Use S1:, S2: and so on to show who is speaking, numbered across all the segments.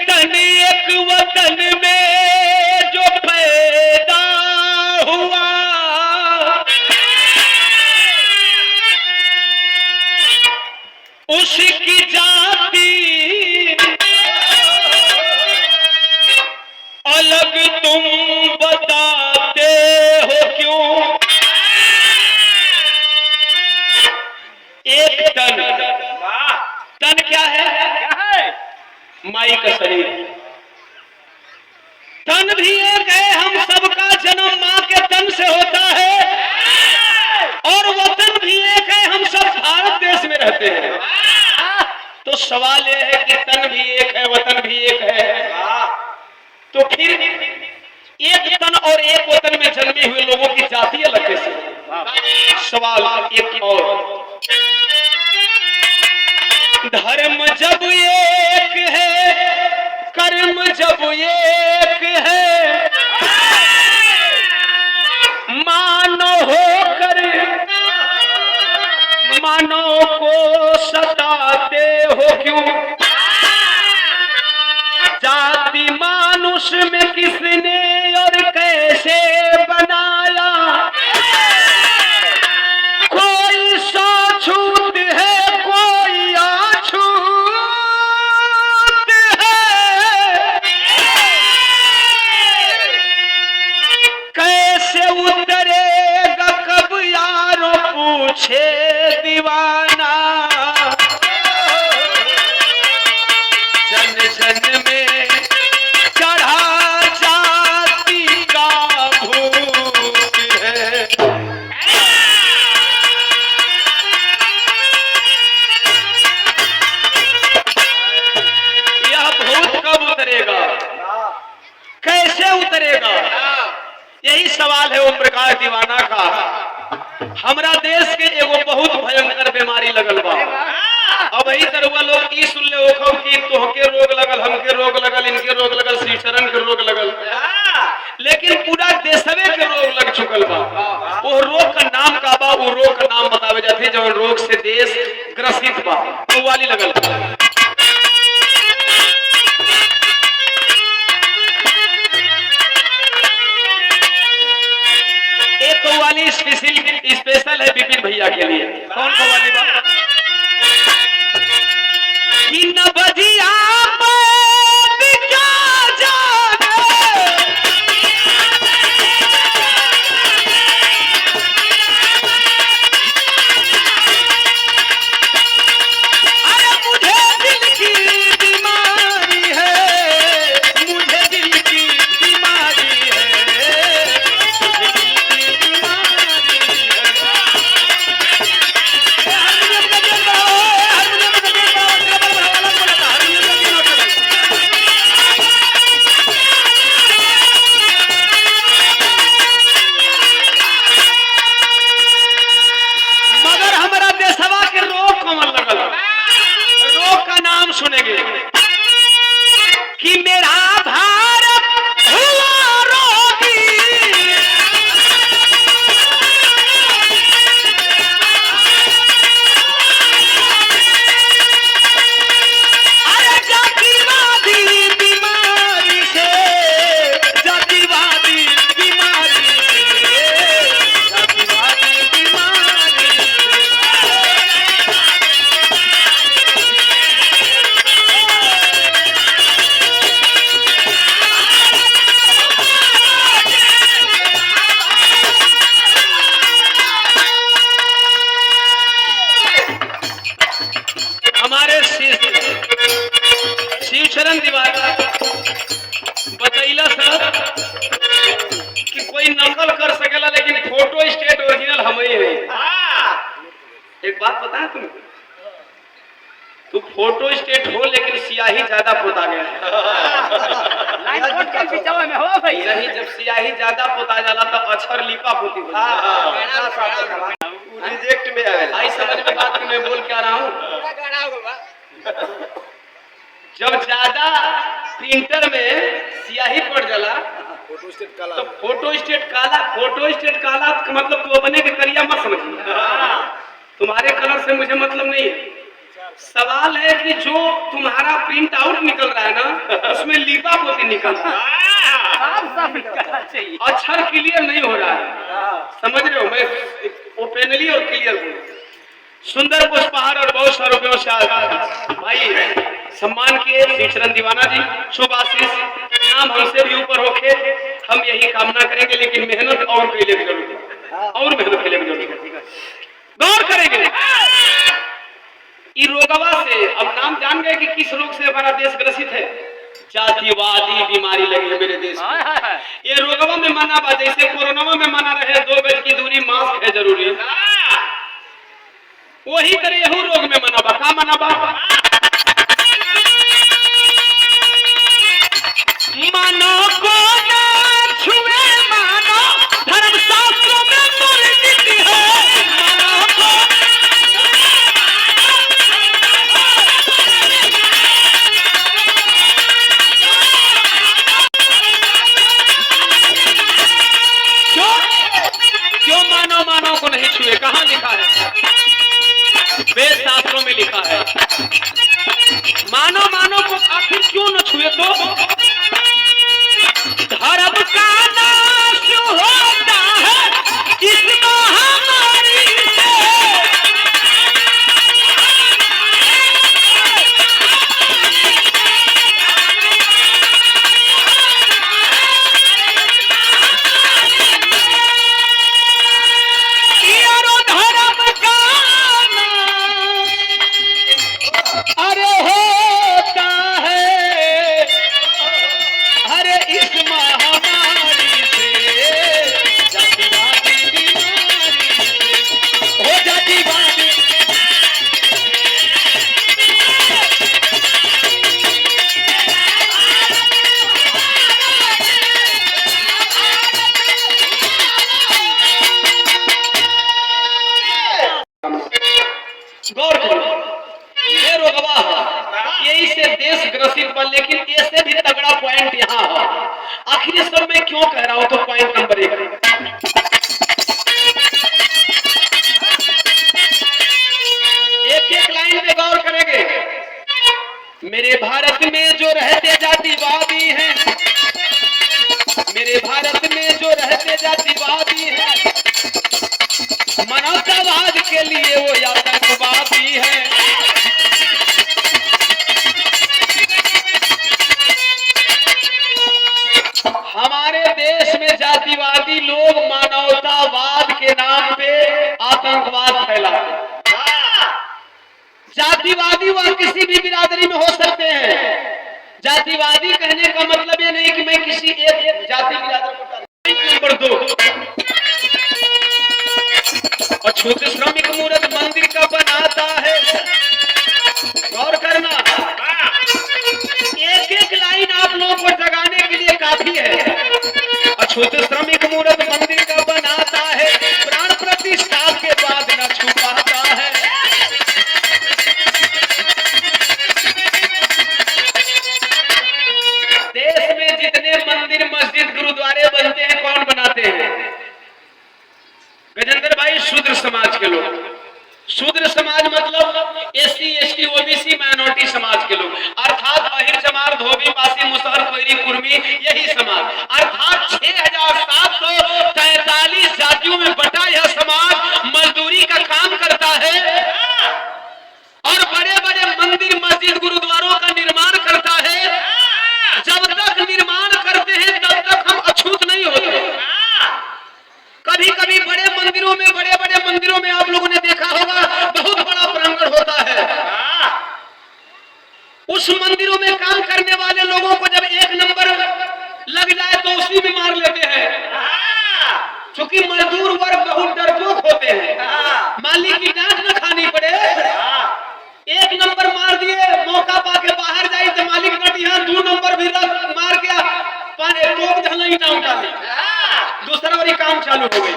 S1: तन एक वतन में जो पैदा हुआ, उसकी जाति अलग तुम बताते हो क्यों? एक तन, तन क्या है? माई का शरीर। तन भी एक है, हम सबका जन्म मां के तन से होता है, और वतन भी एक है, हम सब भारत देश में रहते हैं। तो सवाल यह है कि तन भी एक है, वतन भी एक है, तो फिर एक तन और एक वतन में जन्मे हुए लोगों की जाति अलग कैसे? सवाल एक और, धर्म जब एक है, कर्म जब एक है, मानो होकर मानो को सताते हो क्यों? जाति मानुष में किसने और कैसे बनाया? कोई छूत है, कोई अछूत है, कैसे उतरेगा कब यारो पूछे दीवाना? जन जन में चढ़ा जाति का भूत है। यह भूत कब उतरेगा, कैसे उतरेगा? यही सवाल है ओम प्रकाश दीवाना का। हमरा देश के एगो बहुत भयंकर बीमारी लगल बा। अब यही तरुआ लोग ई सुन ले ओखो कि तोहके रोग लगल, हमके रोग लगल, इनके रोग लगल, श्रीचरण के रोग लगल, लेकिन पूरा देशवे के रोग लग चुकल बा। वो रोग का नाम का बा, वो रोग का नाम बतावे जाते जो रोग से देश ग्रसित बा, वो वाली लगल बा। एक वाली स्पेशल है विपिन भैया के लिए। कौन सा वाली बात? कि न बजिया सुनेंगे कि मेरा भारत हुआ रोगी, अरे जातिवादी बीमारी से, जातिवादी बीमारी से, जातिवादी बीमारी शिवचरण दीवाना बतैला सर कि कोई नकल कर सकेला, लेकिन फोटो स्टेट ओरिजिनल हम ही है। एक बात बता तुम, तू फोटो स्टेट हो लेकिन स्याही ज्यादा पोता गया है। नहीं, जब स्याही ज्यादा पोता जाला तो अक्षर लिपा पोती हो रिजेक्ट में आएगा। आई समझ में बात मैं बोल क्या रहा हूँ? जब ज्यादा प्रिंटर में स्याही पड़ जाला
S2: फोटो स्टेट काला,
S1: तो फोटो स्टेट काला, फोटो स्टेट काला का मतलब तू अपने के करिया मत समझिए। तुम्हारे कलर से मुझे मतलब नहीं है। सवाल है कि जो तुम्हारा प्रिंट आउट निकल रहा है ना, उसमें लिपा पोती निकल रहा है, अक्षर क्लियर नहीं हो रहा है। समझ रहे हो? मैं ओपनली और क्लियर बोलूं। सुंदर पुष्पहार और बहुत सारे रुपयों से भाई सम्मान किए श्रीचरण दीवाना जी, शुभ आशीष, नाम हमसे भी ऊपर होके हम यही कामना करेंगे। लेकिन मेहनत और के लिए जरूरी है, और मेहनत के लिए जरूरी है, गौर करेंगे। रोगवा से अब नाम जान गए कि किस रोग से हमारा देश ग्रसित है। जातिवादी बीमारी लगी है मेरे देश में। ये रोगवा में माना बा, जैसे कोरोना में माना रहे 2 गज की दूरी, मास्क है जरूरी, वही तरह यहू रोग में मना बा। का मना बा? मानो को ना छुए, मानो धर्म शास्त्रों में वर्णित है। मानो को क्यों मानो को नहीं छुए? कहाँ लिखा है? वेद शास्त्रों में लिखा है। मानो को आखिर क्यों न छुए? तो धर्म का नाश होता है इस महामारी से। अरे होता है, अरे इस महामारी से, जातिवादी बीमारी हो, जातिवादी। गौर करो, ये रोगवा है, यही से देश ग्रसित पर। लेकिन इससे भी तगड़ा पॉइंट यहाँ है। आखिर सब मैं क्यों कह रहा हूं? तो पॉइंट नंबर 1, एक लाइन में गौर करेंगे। मेरे भारत में जो रहते जातिवादी हैं, मेरे भारत में जो रहते जातिवादी हैं, मानवतावाद के लिए वो आतंकवादी है। हमारे देश में जातिवादी लोग मानवतावाद के नाम पे आतंकवाद फैलाते हैं। जातिवादी वह किसी भी बिरादरी में हो सकते हैं। जातिवादी कहने का मतलब ये नहीं कि मैं किसी एक जाति बिरादरी को। नंबर 2, अछूत श्रमिक मूर्त मंदिर का बनाता है। गौर करना, एक लाइन आप लोगों को जगाने के लिए काफी है। अछूत श्रमिक मूर्त मंदिर का बनाता है, प्राण प्रतिष्ठा के बाद न छुपाता है। देश में जितने मंदिर मस्जिद गुरुद्वारे बनते हैं, कौन बनाते हैं? गजेंद्र भाई, शूद्र समाज के लोग। शूद्र समाज मतलब SC ST OBC माइनॉरिटी समाज के लोग, अर्थात अहिर चमार धोबी पासी मुसहर कोयरी कुर्मी, यही समाज। अर्थात 6743 जातियों में बटा यह समाज मजदूरी का काम करता है और बड़े बड़े मंदिर मस्जिद गुरुद्वारों का निर्माण करता है। जब तक निर्माण करते हैं तब तक हम अछूत नहीं होते। कभी कभी बड़े मंदिरों में आप लोगों ने देखा होगा, बहुत बड़ा प्रांगण होता है। उस मंदिरों में काम करने वाले लोगों को जब 1 नंबर लग जाए तो उसी में मार लेते हैं। क्योंकि मजदूर वर्ग बहुत डरपोक होते हैं, मालिक की डांट न खानी पड़े। 1 नंबर मार दिए, मौका पाके बाहर जाए तो मालिक डटिया 2 नंबर भी मार गया, पाने टोक धलाई डाउन डाली, दूसरा वाली काम चालू हो गई।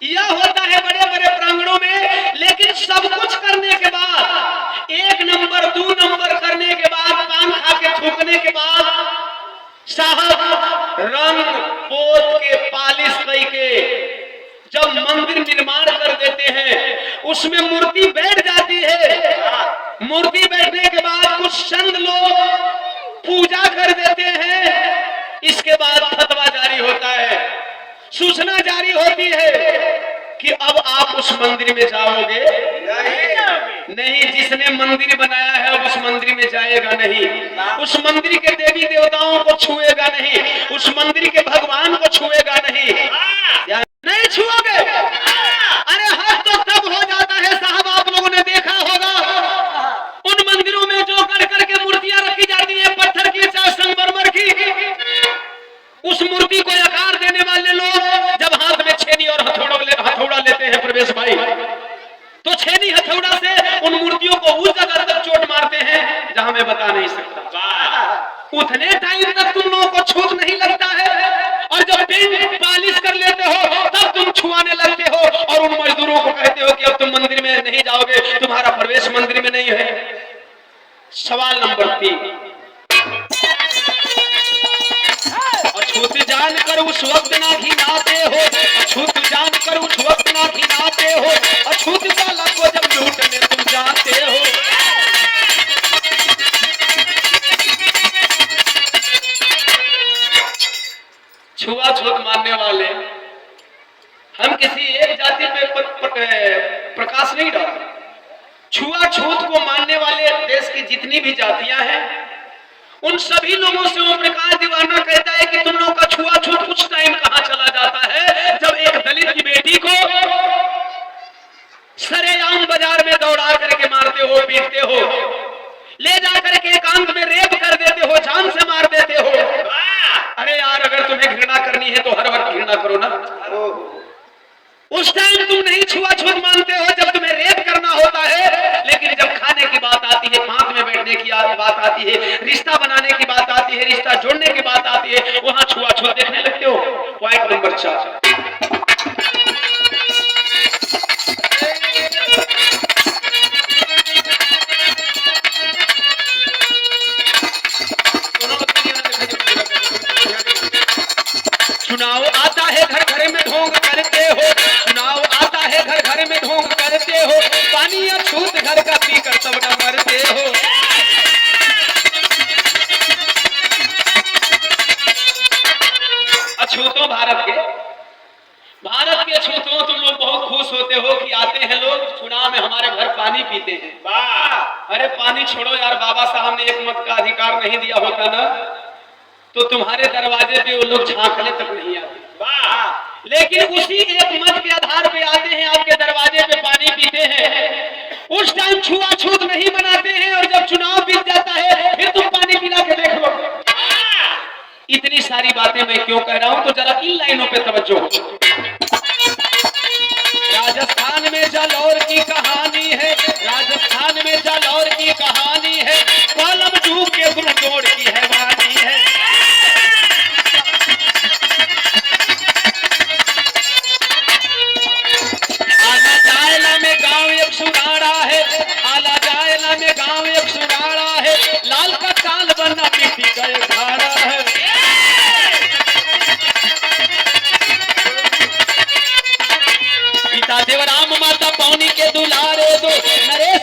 S1: यह होता है बड़े बड़े प्रांगणों में। लेकिन सब कुछ करने के बाद, 1 नंबर 2 नंबर करने के बाद, पान खा के थूकने के बाद, साहब रंग पोत के पालिश करके जब जब मंदिर निर्माण कर देते हैं उसमें मूर्ति बैठ जाती है। मूर्ति बैठने के बाद कुछ संत लोग पूजा कर देते हैं। इसके बाद फतवा जारी होता है, सूचना जारी होती है कि अब आप उस मंदिर में जाओगे नहीं। जिसने मंदिर बनाया है अब उस मंदिर में जाएगा नहीं, उस मंदिर के देवी देवताओं को छुएगा नहीं, उस मंदिर के भगवान को छुएगा नहीं। नहीं छुओगे? अरे हद तो तब हो जाता है साहब, आप लोगों ने देखा होगा उन मंदिरों में जो कर करके मूर्तियां रखी जाती है, पत्थर की चाहे संगमरमर की, उस मूर्ति को आकार देने वाले लोग जब हाथ में छेनी और हथौड़ा लेते हैं प्रवेश भाई, तो छेनी हथौड़ा से उन मूर्तियों को उस जगह तक चोट मारते हैं जहां मैं बता नहीं सकता। उतने टाइम तक तुम लोगों को छूत नहीं लगता है, और जब पेंट पॉलिश कर लेते हो तब तुम छुआने लगते हो और उन मजदूरों को कहते हो कि अब तुम मंदिर में नहीं जाओगे, तुम्हारा प्रवेश मंदिर में नहीं है। सवाल नंबर 3, अछूत जानकर उस वक्त ना घिनाते हो, अछूत जानकर उस वक्त ना घिनाते हो, अछूत वाला को जब लूटने तुम जाते हो। छुआछूत मानने वाले, हम किसी एक जाति पे प्रकाश नहीं डालते। छुआछूत को मानने वाले देश की जितनी भी जातियां हैं उन सभी लोगों से ओम प्रकाश दीवाना कहता है कि तुम लोगों का छुआछूत कुछ टाइम कहां चला जाता है जब एक दलित की बेटी को सरेआम बाजार में दौड़ा करके मारते हो, पीटते हो, ले जाकर के एकांत में रेप कर देते हो, जान से मार देते हो। अरे यार, अगर तुम्हें घृणा करनी है तो हर वक्त घृणा करो ना। उस टाइम तुम नहीं छुआछूत मानते हो जब तुम्हें रेप करना होता है, लेकिन जब खाने की बात आती है, पांच में बैठने की बात आती है, रिश्ता बनाने की बात आती है, रिश्ता जोड़ने की बात आती है, वहां छुआछूत देखने लगते हो। पॉइंट नंबर 4, चुनाव आता है घर घर में ढोंग करते हो, चुनाव आता है घर घर में ढोंग करते हो, पानी अछूत घर का पीकर सब न मरते हो। अछूतों भारत के अछूतों तुम लोग बहुत खुश होते हो कि आते हैं लोग चुनाव में हमारे घर पानी पीते हैं। वाह! अरे पानी छोड़ो यार, बाबा साहब ने एक मत का अधिकार नहीं दिया होता ना तो तुम्हारे दरवाजे पे वो लोग झांकने तक नहीं आते। वाह! लेकिन उसी एक मत के आधार पे आते हैं, आपके दरवाजे पे पानी पीते हैं। उस टाइम छुआछूत नहीं बनाते हैं और जब चुनाव बीत जाता है फिर तुम पानी पिला के देख लो। इतनी सारी बातें मैं क्यों कह रहा हूं, तो जरा इन लाइनों पे तवज्जो हो। राजस्थान में जालौर की कहानी है, राजस्थान में जालौर की कहानी है, कॉलम जू के गुरदौड़ की है वाणी है। आला जायला में गांव एक सुनाड़ा है, आला जायला में गांव एक सुनाड़ा है, लाल का काल बना मिट्टी का एक घाड़ा है। पिता देवराम माता पौनी के दुलारे दो, नरेश